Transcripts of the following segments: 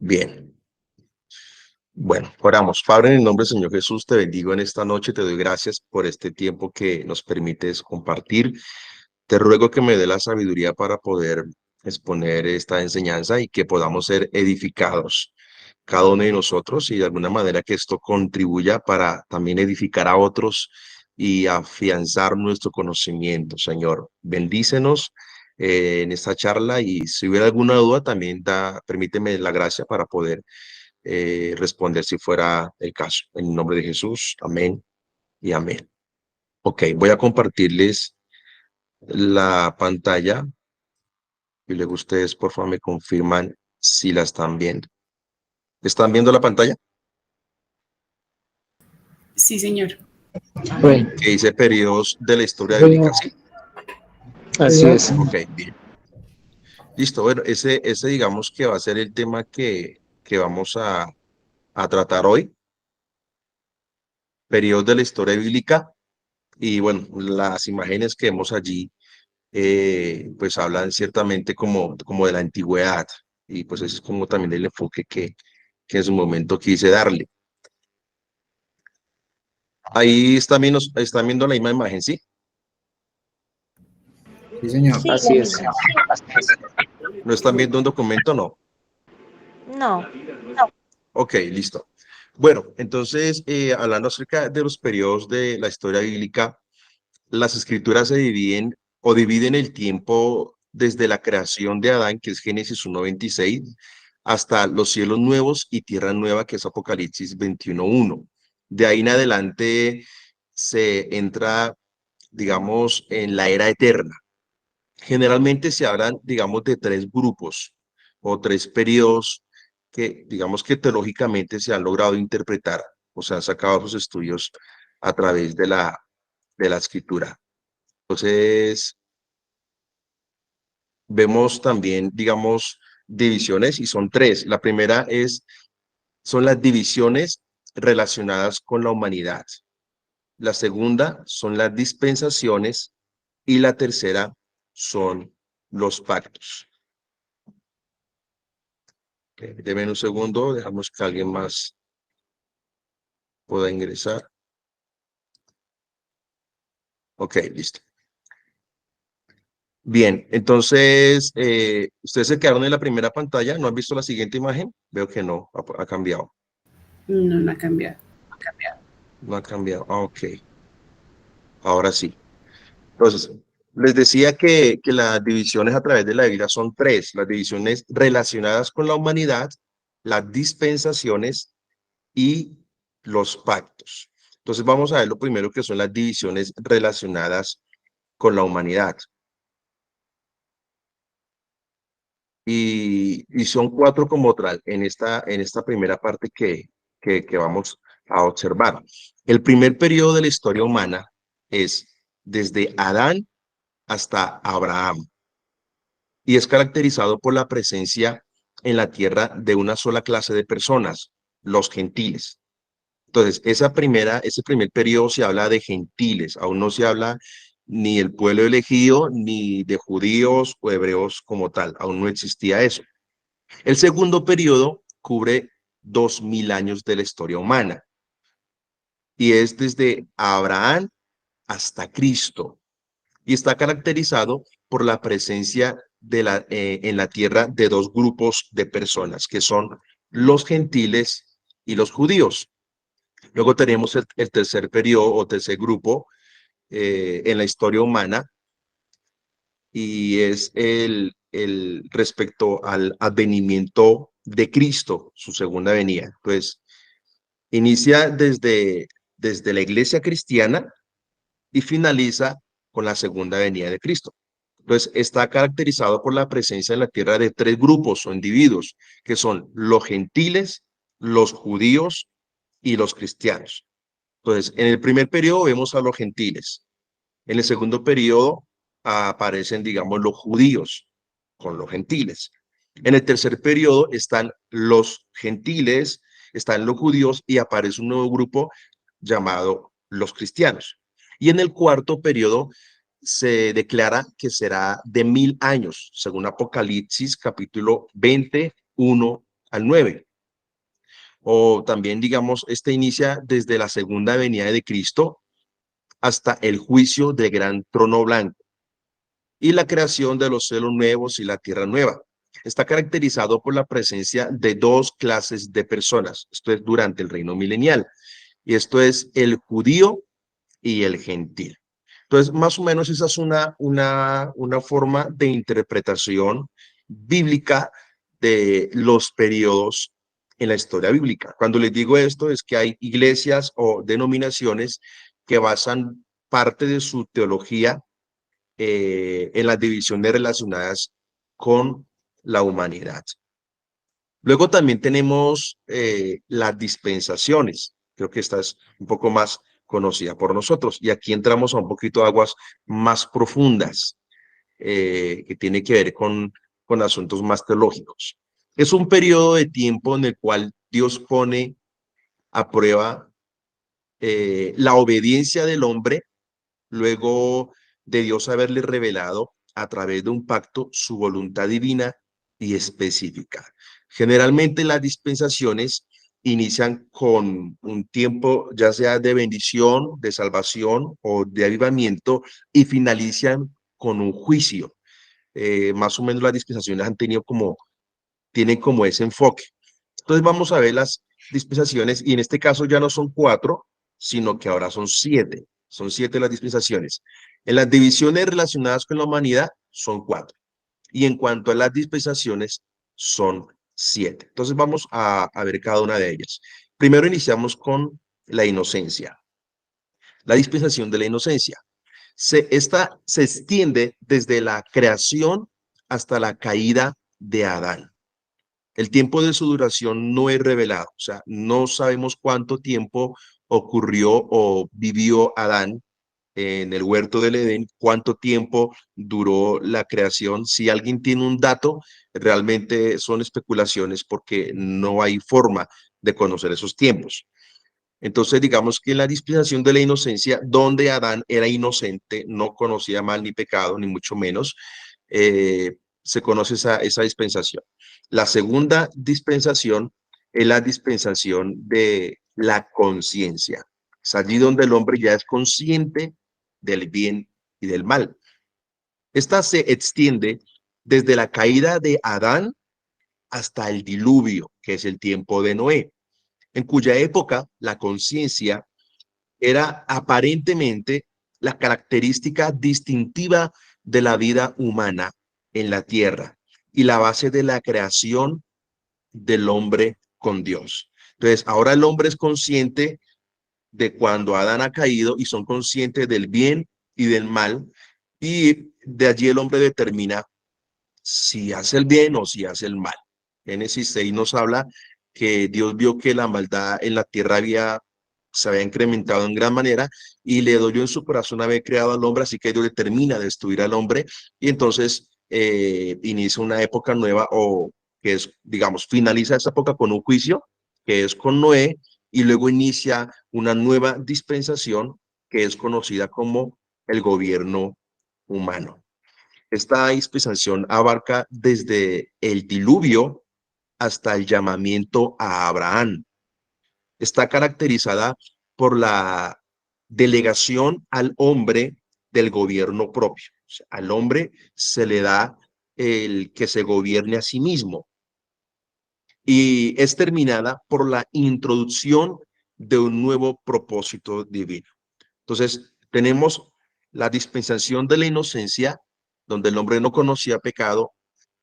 Bien, bueno, oramos. Padre, en el nombre del Señor Jesús, te bendigo en esta noche, te doy gracias por este tiempo que nos permites compartir. Te ruego que me dé la sabiduría para poder exponer esta enseñanza y que podamos ser edificados, cada uno de nosotros, y de alguna manera que esto contribuya para también edificar a otros y afianzar nuestro conocimiento, Señor. Bendícenos en esta charla y si hubiera alguna duda, también permíteme la gracia para poder responder si fuera el caso. En el nombre de Jesús, amén y amén. Ok, voy a compartirles la pantalla y luego ustedes, por favor, me confirman si la están viendo. ¿Están viendo la pantalla? Sí, señor. Bueno, Que dice periodos de la historia bíblica, señor, ¿sí? así es. Ok, bien. Listo, bueno, ese digamos que va a ser el tema que vamos a tratar hoy, periodos de la historia bíblica. Y bueno, las imágenes que vemos allí pues hablan ciertamente como de la antigüedad, y pues ese es como también el enfoque que en su momento quise darle. Ahí están viendo la misma imagen, ¿sí? Sí, señor. Sí, Así es. ¿No están viendo un documento? No. no. Ok, listo. Bueno, entonces, hablando acerca de los periodos de la historia bíblica, las escrituras se dividen o dividen el tiempo desde la creación de Adán, que es Génesis 1:26, hasta los cielos nuevos y tierra nueva, que es Apocalipsis 21:1. De ahí en adelante se entra, digamos, en la era eterna. Generalmente se hablan, digamos, de tres grupos o tres periodos que, digamos, que teológicamente se han logrado interpretar o se han sacado sus estudios a través de la escritura. Entonces, vemos también, digamos, divisiones y son tres. La primera son las divisiones relacionadas con la humanidad. La segunda son las dispensaciones y la tercera son los pactos. Okay, denme un segundo, dejamos que alguien más pueda ingresar. Ok, listo. Bien, entonces, ¿ustedes se quedaron en la primera pantalla? ¿No han visto la siguiente imagen? Veo que no, ha cambiado. No, no ha cambiado. No ha cambiado. Ah, ok, ahora sí. Entonces, les decía que las divisiones a través de la Biblia son tres. Las divisiones relacionadas con la humanidad, las dispensaciones y los pactos. Entonces, vamos a ver lo primero que son las divisiones relacionadas con la humanidad. Y son cuatro como tal en esta primera parte que vamos a observar. El primer periodo de la historia humana es desde Adán hasta Abraham y es caracterizado por la presencia en la tierra de una sola clase de personas, los gentiles. Entonces, ese primer periodo se habla de gentiles, aún no se habla ni del pueblo elegido, ni de judíos o hebreos como tal, aún no existía eso. El segundo periodo cubre 2000 años de la historia humana y es desde Abraham hasta Cristo y está caracterizado por la presencia en la tierra de dos grupos de personas que son los gentiles y los judíos. Luego tenemos el tercer periodo o tercer grupo en la historia humana y es el respecto al advenimiento de Cristo, su segunda venida. Entonces, inicia desde la iglesia cristiana y finaliza con la segunda venida de Cristo. Entonces, está caracterizado por la presencia en la tierra de tres grupos o individuos, que son los gentiles, los judíos y los cristianos. Entonces, en el primer periodo vemos a los gentiles. En el segundo periodo aparecen, digamos, los judíos con los gentiles. En el tercer periodo están los gentiles, están los judíos y aparece un nuevo grupo llamado los cristianos. Y en el cuarto periodo se declara que será de 1000 años, según Apocalipsis capítulo 21 al 9. O también, digamos, este inicia desde la segunda venida de Cristo hasta el juicio del gran trono blanco y la creación de los cielos nuevos y la tierra nueva. Está caracterizado por la presencia de dos clases de personas. Esto es durante el reino milenial. Y esto es el judío y el gentil. Entonces, más o menos esa es una forma de interpretación bíblica de los periodos en la historia bíblica. Cuando les digo esto es que hay iglesias o denominaciones que basan parte de su teología en las divisiones relacionadas con la humanidad. Luego también tenemos las dispensaciones. Creo que esta es un poco más conocida por nosotros. Y aquí entramos a un poquito de aguas más profundas, que tiene que ver con asuntos más teológicos. Es un periodo de tiempo en el cual Dios pone a prueba la obediencia del hombre, luego de Dios haberle revelado a través de un pacto su voluntad divina y específica. Generalmente las dispensaciones inician con un tiempo ya sea de bendición, de salvación o de avivamiento y finalizan con un juicio. Más o menos las dispensaciones tienen como ese enfoque. Entonces vamos a ver las dispensaciones y en este caso ya no son 4, sino que ahora son 7. Son 7 las dispensaciones. En las divisiones relacionadas con la humanidad son 4. Y en cuanto a las dispensaciones son 7. Entonces vamos a ver cada una de ellas. Primero iniciamos con la inocencia. La dispensación de la inocencia. Esta se extiende desde la creación hasta la caída de Adán. El tiempo de su duración no es revelado, o sea, no sabemos cuánto tiempo ocurrió o vivió Adán en el huerto del Edén, cuánto tiempo duró la creación. Si alguien tiene un dato, realmente son especulaciones porque no hay forma de conocer esos tiempos. Entonces, digamos que en la dispensación de la inocencia, donde Adán era inocente, no conocía mal ni pecado, ni mucho menos, se conoce esa dispensación. La segunda dispensación es la dispensación de la conciencia. Es allí donde el hombre ya es consciente del bien y del mal. Esta se extiende desde la caída de Adán hasta el diluvio, que es el tiempo de Noé, en cuya época la conciencia era aparentemente la característica distintiva de la vida humana en la tierra y la base de la creación del hombre con Dios. Entonces, ahora el hombre es consciente de cuando Adán ha caído y son conscientes del bien y del mal, y de allí el hombre determina si hace el bien o si hace el mal. Génesis 6 nos habla que Dios vio que la maldad en la tierra se había incrementado en gran manera y le dolió en su corazón haber creado al hombre, así que Dios determina destruir al hombre y entonces inicia una época nueva o que es, digamos, finaliza esa época con un juicio que es con Noé y luego inicia una nueva dispensación que es conocida como el gobierno humano. Esta dispensación abarca desde el diluvio hasta el llamamiento a Abraham. Está caracterizada por la delegación al hombre del gobierno propio. O sea, al hombre se le da el que se gobierne a sí mismo. Y es terminada por la introducción de un nuevo propósito divino. Entonces, tenemos la dispensación de la inocencia, donde el hombre no conocía pecado,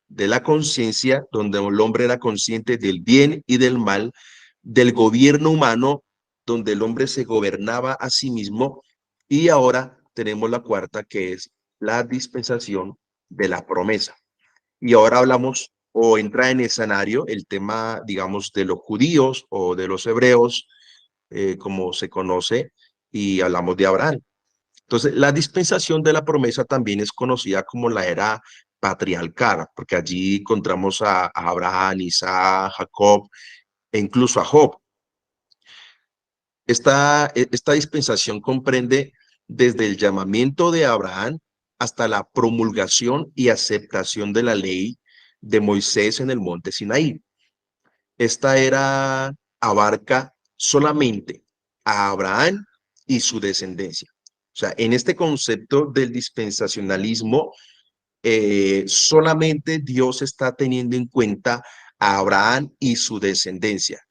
de la conciencia, donde el hombre era consciente del bien y del mal, del gobierno humano, donde el hombre se gobernaba a sí mismo, y ahora tenemos la cuarta, que es la dispensación de la promesa. Y ahora hablamos o entra en escenario el tema, digamos, de los judíos o de los hebreos, como se conoce, y hablamos de Abraham. Entonces, la dispensación de la promesa también es conocida como la era patriarcal, porque allí encontramos a Abraham, Isaac, Jacob e incluso a Job. Esta dispensación comprende desde el llamamiento de Abraham hasta la promulgación y aceptación de la ley de Moisés en el monte Sinaí. esta era abarca solamente a Abraham y su descendencia. O sea, en este concepto del dispensacionalismo, solamente Dios está teniendo en cuenta a Abraham y su descendencia.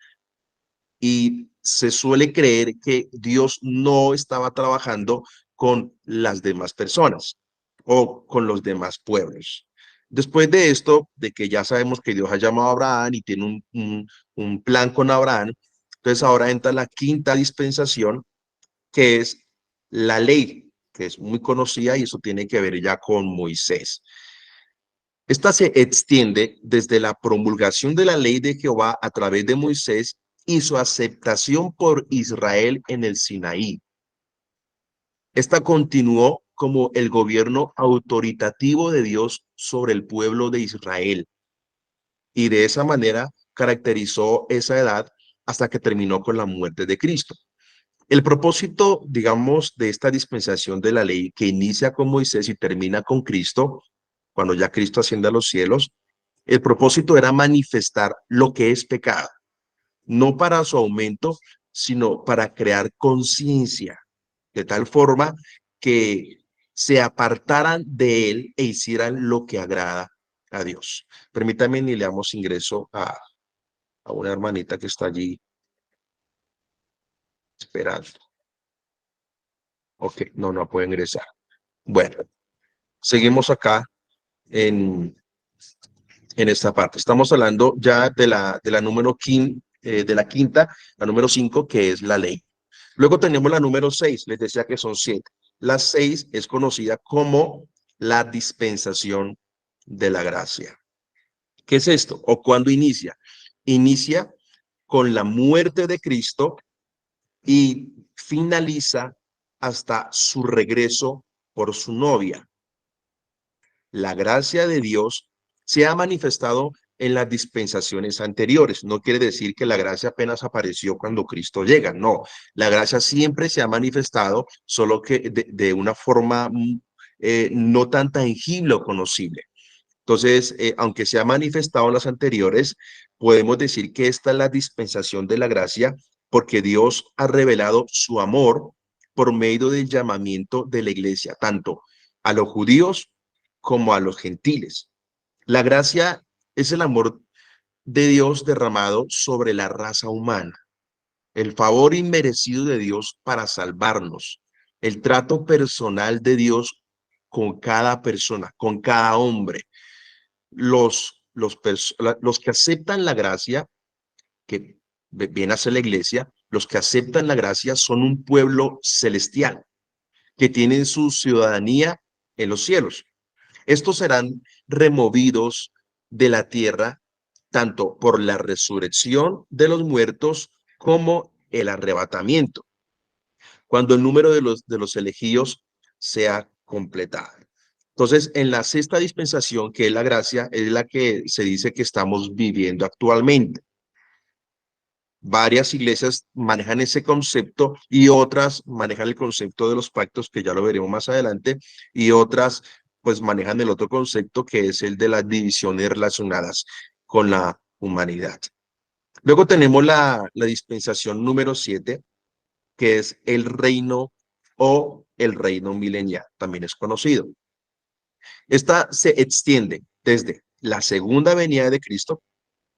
Y se suele creer que Dios no estaba trabajando con las demás personas o con los demás pueblos. Después de esto, de que ya sabemos que Dios ha llamado a Abraham y tiene un plan con Abraham, entonces ahora entra la quinta dispensación, que es la ley, que es muy conocida y eso tiene que ver ya con Moisés. Esta se extiende desde la promulgación de la ley de Jehová a través de Moisés y su aceptación por Israel en el Sinaí. Esta continuó como el gobierno autoritativo de Dios sobre el pueblo de Israel y de esa manera caracterizó esa edad hasta que terminó con la muerte de Cristo. El propósito, digamos, de esta dispensación de la ley que inicia con Moisés y termina con Cristo, cuando ya Cristo asciende a los cielos, el propósito era manifestar lo que es pecado, no para su aumento, sino para crear conciencia, de tal forma que se apartaran de él e hicieran lo que agrada a Dios. Permítanme y le damos ingreso a una hermanita que está allí esperando. Ok, no puede ingresar. Bueno, seguimos acá en esta parte. Estamos hablando ya de la número de la quinta, la número 5, que es la ley. Luego tenemos la número 6, les decía que son 7. La 6 es conocida como la dispensación de la gracia. ¿Qué es esto? ¿O cuándo inicia? Inicia con la muerte de Cristo y finaliza hasta su regreso por su novia. La gracia de Dios se ha manifestado en las dispensaciones anteriores. No quiere decir que la gracia apenas apareció cuando Cristo llega. No, la gracia siempre se ha manifestado, solo que de una forma no tan tangible o conocible. Entonces, aunque se ha manifestado en las anteriores, podemos decir que esta es la dispensación de la gracia porque Dios ha revelado su amor por medio del llamamiento de la iglesia, tanto a los judíos como a los gentiles. La gracia es el amor de Dios derramado sobre la raza humana, el favor inmerecido de Dios para salvarnos, el trato personal de Dios con cada persona, con cada hombre. Los que aceptan la gracia, que viene a ser la iglesia, los que aceptan la gracia son un pueblo celestial, que tienen su ciudadanía en los cielos. Estos serán removidos de la tierra tanto por la resurrección de los muertos como el arrebatamiento, cuando el número de los elegidos sea completado. Entonces, en la sexta dispensación, que es la gracia, es la que se dice que estamos viviendo actualmente. Varias iglesias manejan ese concepto y otras manejan el concepto de los pactos, que ya lo veremos más adelante, y otras pues manejan el otro concepto que es el de las divisiones relacionadas con la humanidad. Luego tenemos la dispensación número 7, que es el reino o el reino milenial, también es conocido. Esta se extiende desde la segunda venida de Cristo,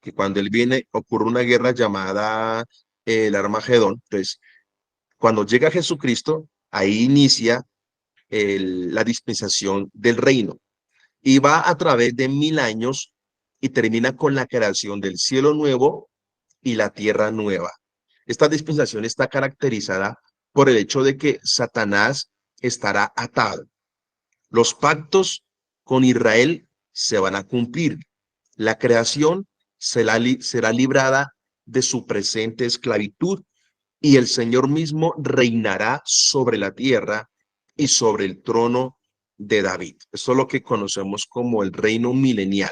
que cuando él viene ocurre una guerra llamada el Armagedón. Entonces, cuando llega Jesucristo, ahí inicia la dispensación del reino y va a través de 1000 años y termina con la creación del cielo nuevo y la tierra nueva. Esta dispensación está caracterizada por el hecho de que Satanás estará atado. Los pactos con Israel se van a cumplir. La creación será librada de su presente esclavitud y el Señor mismo reinará sobre la tierra y sobre el trono de David. Esto es lo que conocemos como el reino milenial,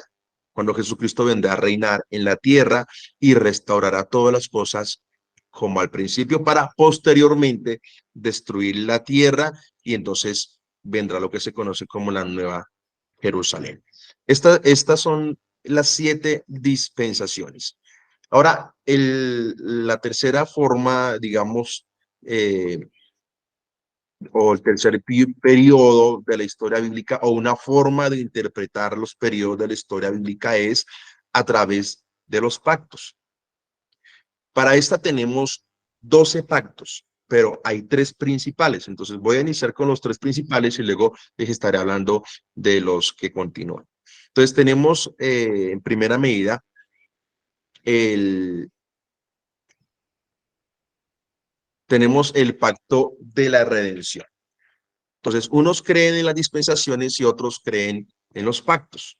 cuando Jesucristo vendrá a reinar en la tierra y restaurará todas las cosas como al principio para posteriormente destruir la tierra y entonces vendrá lo que se conoce como la Nueva Jerusalén. Estas son las 7 dispensaciones. Ahora, la tercera forma, digamos, o el tercer periodo de la historia bíblica, o una forma de interpretar los periodos de la historia bíblica, es a través de los pactos. Para esta tenemos 12 pactos, pero hay 3 principales. Entonces voy a iniciar con los 3 principales y luego les estaré hablando de los que continúan. Entonces tenemos en primera medida tenemos el pacto de la redención. Entonces, unos creen en las dispensaciones y otros creen en los pactos.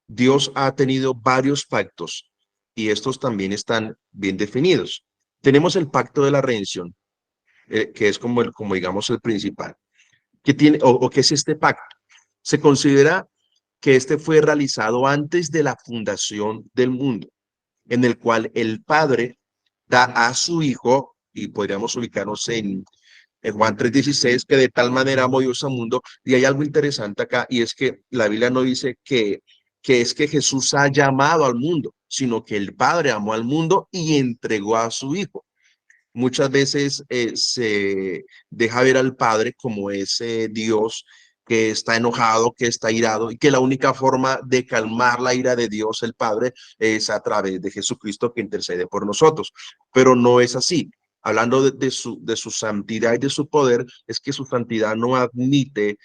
Dios ha tenido varios pactos y estos también están bien definidos. Tenemos el pacto de la redención, que es como digamos el principal. ¿Qué tiene o qué es este pacto? Se considera que este fue realizado antes de la fundación del mundo, en el cual el Padre da a su Hijo, y podríamos ubicarnos en Juan 3:16, que de tal manera amó Dios al mundo. Y hay algo interesante acá, y es que la Biblia no dice que es que Jesús ha llamado al mundo, sino que el Padre amó al mundo y entregó a su Hijo. Muchas veces se deja ver al Padre como ese Dios que está enojado, que está irado, y que la única forma de calmar la ira de Dios, el Padre, es a través de Jesucristo que intercede por nosotros. Pero no es así. Hablando de su santidad y de su poder, es que su santidad no admite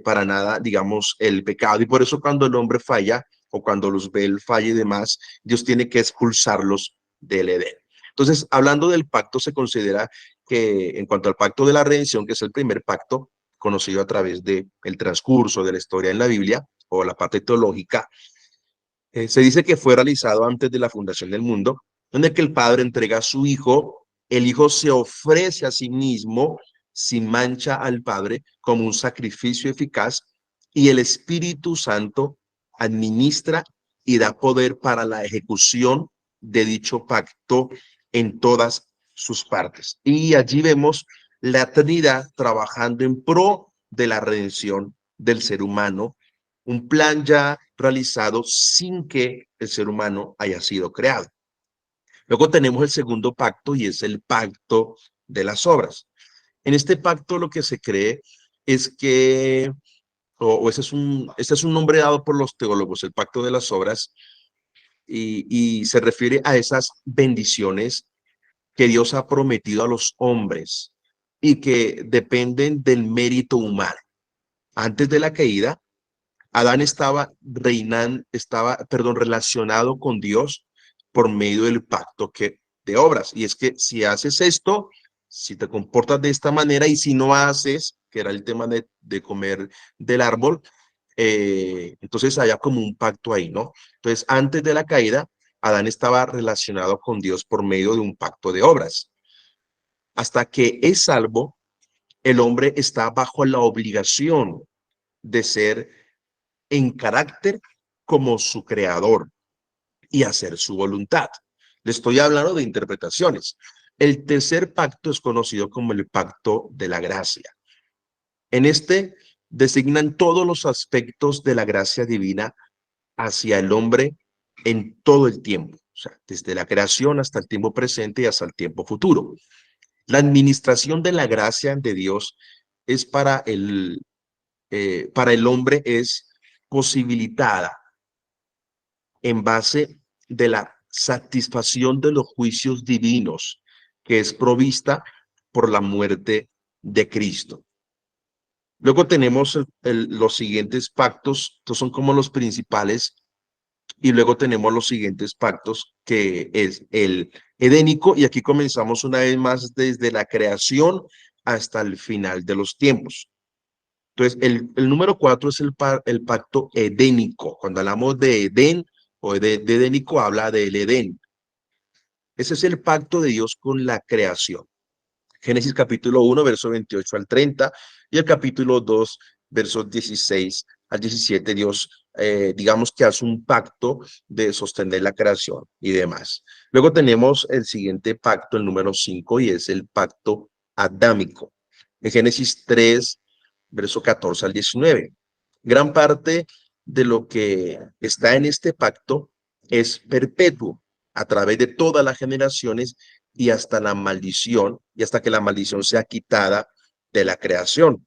para nada, digamos, el pecado. Y por eso cuando el hombre falla, o cuando los ve el falla y demás, Dios tiene que expulsarlos del Edén. Entonces, hablando del pacto, se considera que en cuanto al pacto de la redención, que es el primer pacto conocido a través del transcurso de la historia en la Biblia, o la parte teológica, se dice que fue realizado antes de la fundación del mundo, donde que el Padre entrega a su Hijo, el Hijo se ofrece a sí mismo sin mancha al Padre como un sacrificio eficaz, y el Espíritu Santo administra y da poder para la ejecución de dicho pacto en todas sus partes. Y allí vemos la Trinidad trabajando en pro de la redención del ser humano, un plan ya realizado sin que el ser humano haya sido creado. Luego tenemos el segundo pacto, y es el pacto de las obras. En este pacto lo que se cree es que, este es un nombre dado por los teólogos, el pacto de las obras, y se refiere a esas bendiciones que Dios ha prometido a los hombres y que dependen del mérito humano. Antes de la caída, Adán estaba relacionado con Dios por medio del pacto de obras. Y es que si haces esto, si te comportas de esta manera, y si no haces, que era el tema de comer del árbol, entonces había como un pacto ahí, ¿no? Entonces, antes de la caída, Adán estaba relacionado con Dios por medio de un pacto de obras. Hasta que es salvo, el hombre está bajo la obligación de ser en carácter como su creador y hacer su voluntad. Le estoy hablando de interpretaciones. El tercer pacto es conocido como el pacto de la gracia. En este designan todos los aspectos de la gracia divina hacia el hombre en todo el tiempo, o sea, desde la creación hasta el tiempo presente y hasta el tiempo futuro. La administración de la gracia de Dios es para el hombre es posibilitada en base de la satisfacción de los juicios divinos que es provista por la muerte de Cristo. Luego tenemos los siguientes pactos, estos son como los principales, y luego tenemos los siguientes pactos, que es el edénico, y aquí comenzamos una vez más desde la creación hasta el final de los tiempos. Entonces, el número 4 es el pacto edénico. Cuando hablamos de Edén o de edénico, habla del Edén. Ese es el pacto de Dios con la creación. Génesis capítulo 1, verso 28 al 30, y el capítulo 2, versos 16 al 17, Dios, digamos que hace un pacto de sostener la creación y demás. Luego tenemos el siguiente pacto, el número 5, y es el pacto adámico. En Génesis 3, verso 14 al 19. Gran parte de lo que está en este pacto es perpetuo, a través de todas las generaciones y hasta la maldición, y hasta que la maldición sea quitada de la creación.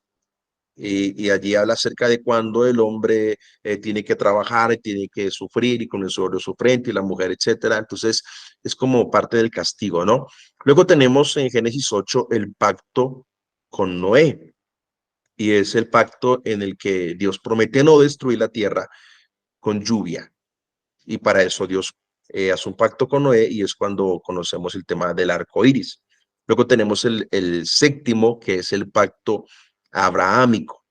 Y allí habla acerca de cuando el hombre tiene que trabajar y tiene que sufrir y con el sudor de su frente y la mujer, etcétera. Entonces es como parte del castigo, ¿no? Luego tenemos en Génesis 8 el pacto con Noé, y es el pacto en el que Dios promete no destruir la tierra con lluvia. Y para eso Dios hace un pacto con Noé, y es cuando conocemos el tema del arco iris. Luego tenemos el séptimo, que es el pacto abrahámico.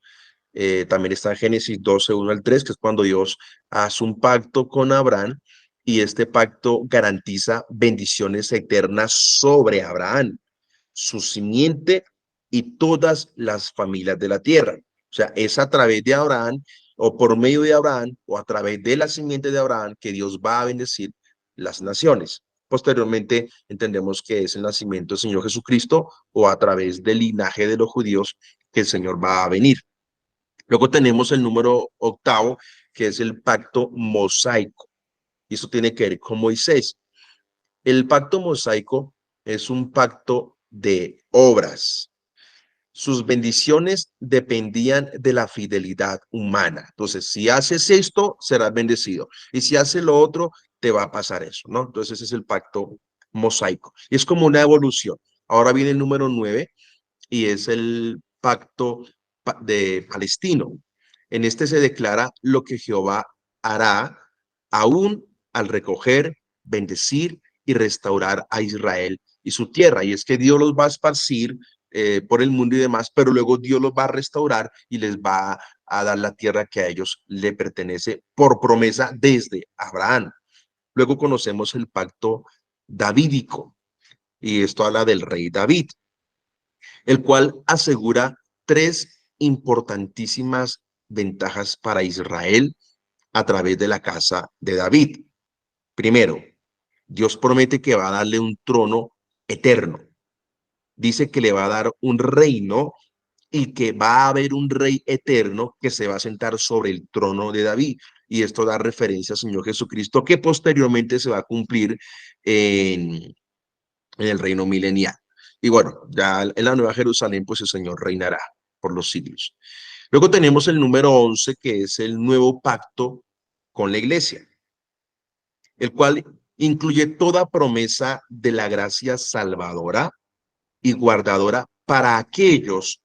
También está en Génesis 12, 1 al 3, que es cuando Dios hace un pacto con Abraham, y este pacto garantiza bendiciones eternas sobre Abraham, su simiente y todas las familias de la tierra. O sea, es a través de Abraham o por medio de Abraham o a través de la simiente de Abraham que Dios va a bendecir las naciones. Posteriormente entendemos que es el nacimiento del Señor Jesucristo o a través del linaje de los judíos que el Señor va a venir. Luego tenemos el número octavo, que es el pacto mosaico. Y eso tiene que ver con Moisés. El pacto mosaico es un pacto de obras. Sus bendiciones dependían de la fidelidad humana. Entonces, si haces esto, serás bendecido. Y si haces lo otro, te va a pasar eso, ¿no? Entonces, ese es el pacto mosaico. Y es como una evolución. Ahora viene el número 9, y es el pacto de Palestino. En este se declara lo que Jehová hará aún al recoger, bendecir y restaurar a Israel y su tierra. Y es que Dios los va a esparcir por el mundo y demás, pero luego Dios los va a restaurar y les va a dar la tierra que a ellos le pertenece por promesa desde Abraham. Luego conocemos el pacto davídico, y esto habla del rey David, el cual asegura tres importantísimas ventajas para Israel a través de la casa de David. Primero, Dios promete que va a darle un trono eterno. Dice que le va a dar un reino y que va a haber un rey eterno que se va a sentar sobre el trono de David. Y esto da referencia al Señor Jesucristo, que posteriormente se va a cumplir en el reino milenial. Y bueno, ya en la Nueva Jerusalén, pues el Señor reinará por los siglos. Luego tenemos el número 11, que es el nuevo pacto con la iglesia, el cual incluye toda promesa de la gracia salvadora y guardadora para aquellos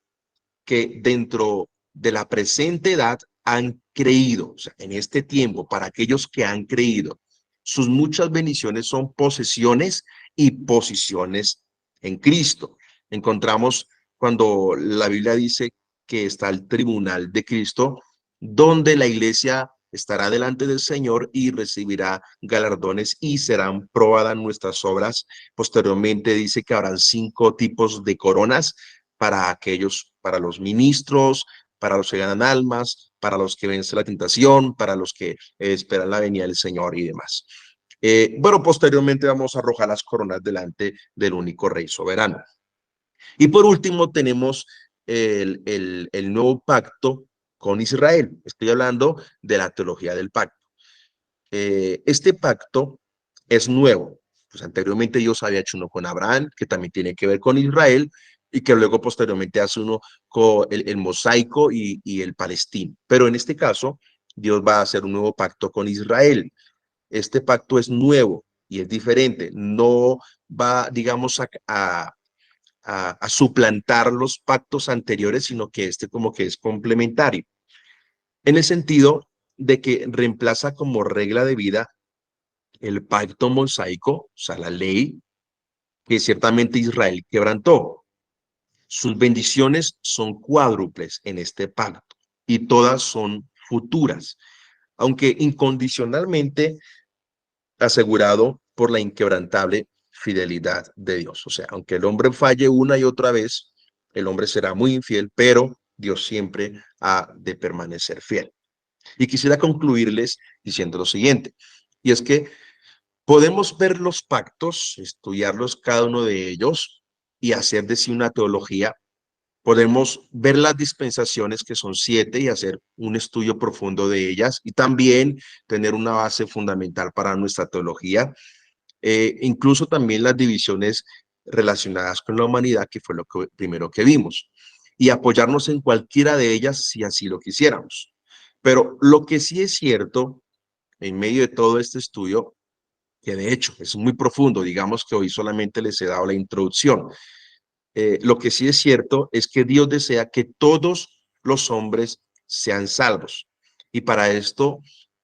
que dentro de la presente edad han creído. O sea, en este tiempo, para aquellos que han creído, sus muchas bendiciones son posesiones y posiciones en Cristo. Encontramos cuando la Biblia dice que está el tribunal de Cristo, donde la iglesia estará delante del Señor y recibirá galardones y serán probadas nuestras obras. Posteriormente dice que habrán 5 tipos de coronas para aquellos, para los ministros, para los que ganan almas, para los que vencen la tentación, para los que esperan la venida del Señor y demás. Bueno, posteriormente vamos a arrojar las coronas delante del único Rey soberano. Y por último tenemos el nuevo pacto con Israel. Estoy hablando de la teología del pacto. Este pacto es nuevo. Pues anteriormente Dios había hecho uno con Abraham, que también tiene que ver con Israel, y que luego posteriormente hace uno con el mosaico y el palestino. Pero en este caso, Dios va a hacer un nuevo pacto con Israel. Este pacto es nuevo y es diferente. No va, digamos, a suplantar los pactos anteriores, sino que este como que es complementario. En el sentido de que reemplaza como regla de vida el pacto mosaico, o sea, la ley que ciertamente Israel quebrantó. Sus bendiciones son cuádruples en este pacto y todas son futuras, aunque incondicionalmente asegurado por la inquebrantable fidelidad de Dios. O sea, aunque el hombre falle una y otra vez, el hombre será muy infiel, pero Dios siempre ha de permanecer fiel. Y quisiera concluirles diciendo lo siguiente, y es que podemos ver los pactos, estudiarlos cada uno de ellos y hacer de sí una teología. Podemos ver las dispensaciones, que son 7, y hacer un estudio profundo de ellas y también tener una base fundamental para nuestra teología. incluso también las divisiones relacionadas con la humanidad, que fue lo primero que vimos, y apoyarnos en cualquiera de ellas si así lo quisiéramos. Pero lo que sí es cierto, en medio de todo este estudio, que de hecho es muy profundo, digamos que hoy solamente les he dado la introducción, lo que sí es cierto es que Dios desea que todos los hombres sean salvos. Y para esto,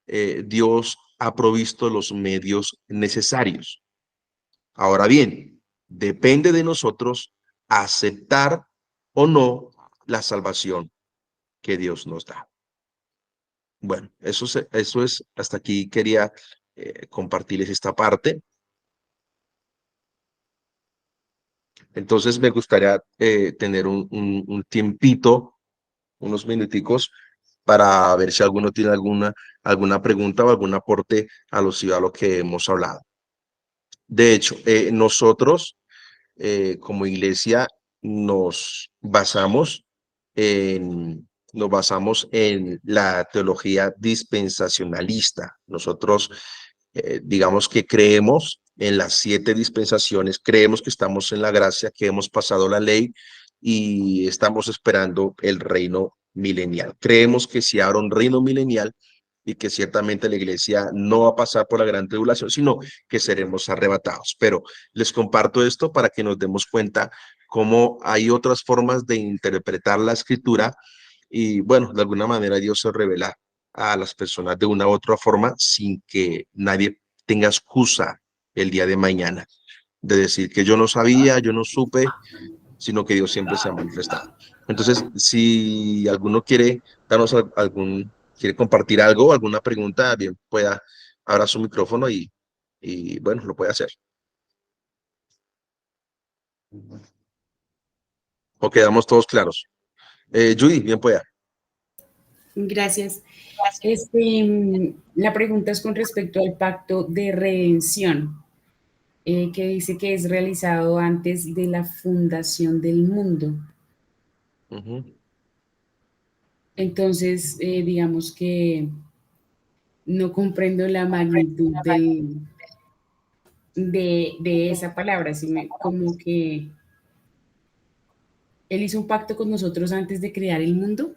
Dios ha provisto los medios necesarios. Ahora bien, depende de nosotros aceptar o no la salvación que Dios nos da. Bueno, eso es, hasta aquí quería compartirles esta parte. Entonces me gustaría tener un tiempito, unos minuticos, para ver si alguno tiene alguna pregunta o algún aporte a lo que hemos hablado. De hecho, nosotros como iglesia nos basamos en la teología dispensacionalista. Nosotros, digamos que creemos en las 7 dispensaciones, creemos que estamos en la gracia, que hemos pasado la ley y estamos esperando el reino milenial. Creemos que si habrá un reino milenial y que ciertamente la iglesia no va a pasar por la gran tribulación, sino que seremos arrebatados. Pero les comparto esto para que nos demos cuenta cómo hay otras formas de interpretar la escritura y bueno, de alguna manera Dios se revela a las personas de una u otra forma sin que nadie tenga excusa el día de mañana de decir que yo no sabía, yo no supe, sino que Dios siempre se ha manifestado. Entonces, si alguno quiere darnos quiere compartir algo, alguna pregunta, bien pueda abrir su micrófono y bueno, lo puede hacer. O quedamos todos claros. Judy, bien pueda. Gracias. La pregunta es con respecto al pacto de redención, que dice que es realizado antes de la fundación del mundo. Entonces, digamos que no comprendo la magnitud de esa palabra, como que Él hizo un pacto con nosotros antes de crear el mundo.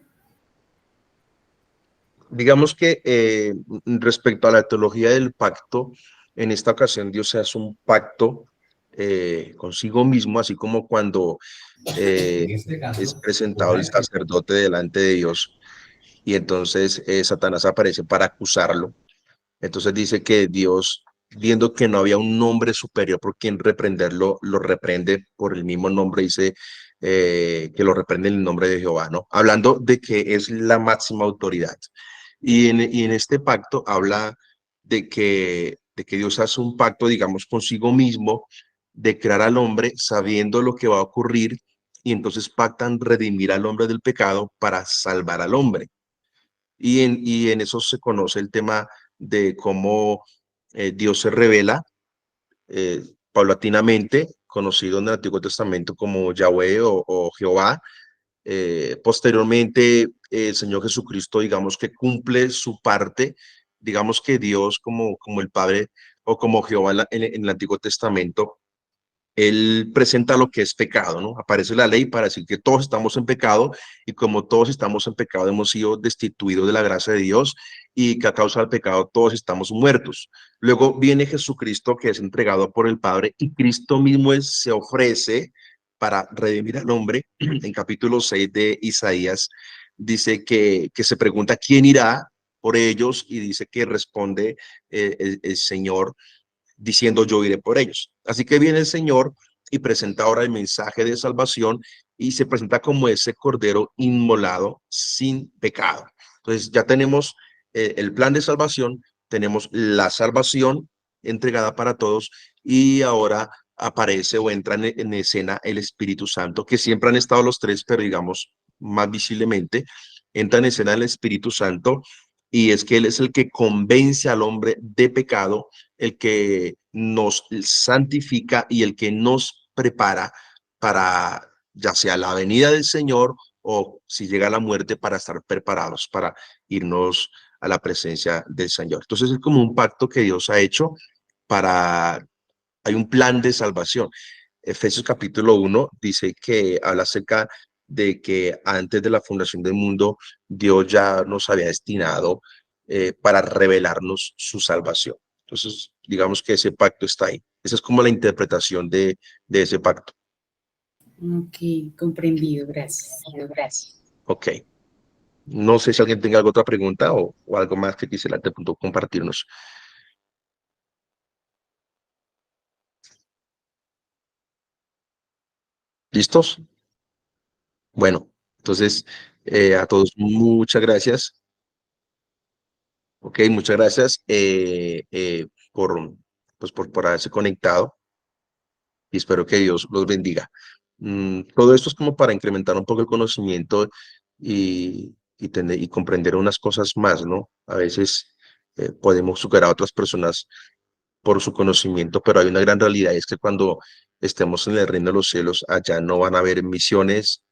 Digamos que respecto a la teología del pacto, en esta ocasión Dios hace un pacto consigo mismo, así como cuando es presentado el sacerdote delante de Dios y entonces Satanás aparece para acusarlo. Entonces dice que Dios, viendo que no había un nombre superior por quien reprenderlo, lo reprende por el mismo nombre, dice que lo reprende en el nombre de Jehová, ¿no? Hablando de que es la máxima autoridad. Y en este pacto habla de que Dios hace un pacto, digamos, consigo mismo, de crear al hombre sabiendo lo que va a ocurrir, y entonces pactan redimir al hombre del pecado para salvar al hombre. Y en eso se conoce el tema de cómo Dios se revela paulatinamente, conocido en el Antiguo Testamento como Yahweh o Jehová. Posteriormente, el Señor Jesucristo, digamos que cumple su parte, digamos que Dios como el Padre o como Jehová en el Antiguo Testamento, Él presenta lo que es pecado, ¿no? Aparece la ley para decir que todos estamos en pecado y como todos estamos en pecado hemos sido destituidos de la gracia de Dios y que a causa del pecado todos estamos muertos. Luego viene Jesucristo que es entregado por el Padre y Cristo mismo se ofrece para redimir al hombre. En capítulo 6 de Isaías dice que se pregunta quién irá por ellos y dice que responde el Señor diciendo yo iré por ellos. Así que viene el Señor y presenta ahora el mensaje de salvación y se presenta como ese cordero inmolado sin pecado. Entonces ya tenemos el plan de salvación, tenemos la salvación entregada para todos y ahora aparece o entra en escena el Espíritu Santo, que siempre han estado los tres, pero digamos más visiblemente, entra en escena el Espíritu Santo y es que Él es el que convence al hombre de pecado, el que nos santifica y el que nos prepara para ya sea la venida del Señor o si llega la muerte para estar preparados para irnos a la presencia del Señor. Entonces es como un pacto que Dios ha hecho para hay un plan de salvación. Efesios capítulo 1 dice que habla acerca de que antes de la fundación del mundo, Dios ya nos había destinado para revelarnos su salvación. Entonces, digamos que ese pacto está ahí. Esa es como la interpretación de ese pacto. Ok, comprendido, gracias. Ok. No sé si alguien tenga alguna otra pregunta o algo más que quisiera de pronto compartirnos. ¿Listos? Bueno, entonces a todos muchas gracias. Ok, muchas gracias por haberse conectado y espero que Dios los bendiga. Todo esto es como para incrementar un poco el conocimiento y comprender unas cosas más, ¿no? A veces podemos superar a otras personas por su conocimiento, pero hay una gran realidad, es que cuando estemos en el reino de los cielos, allá no van a haber misiones,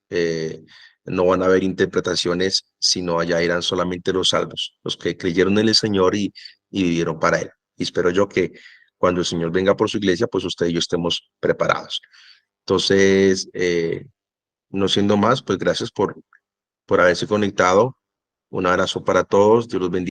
no van a haber interpretaciones, sino allá irán solamente los salvos, los que creyeron en el Señor y vivieron para Él. Y espero yo que cuando el Señor venga por su iglesia, pues usted y yo estemos preparados. Entonces, no siendo más, pues gracias por haberse conectado. Un abrazo para todos, Dios los bendiga.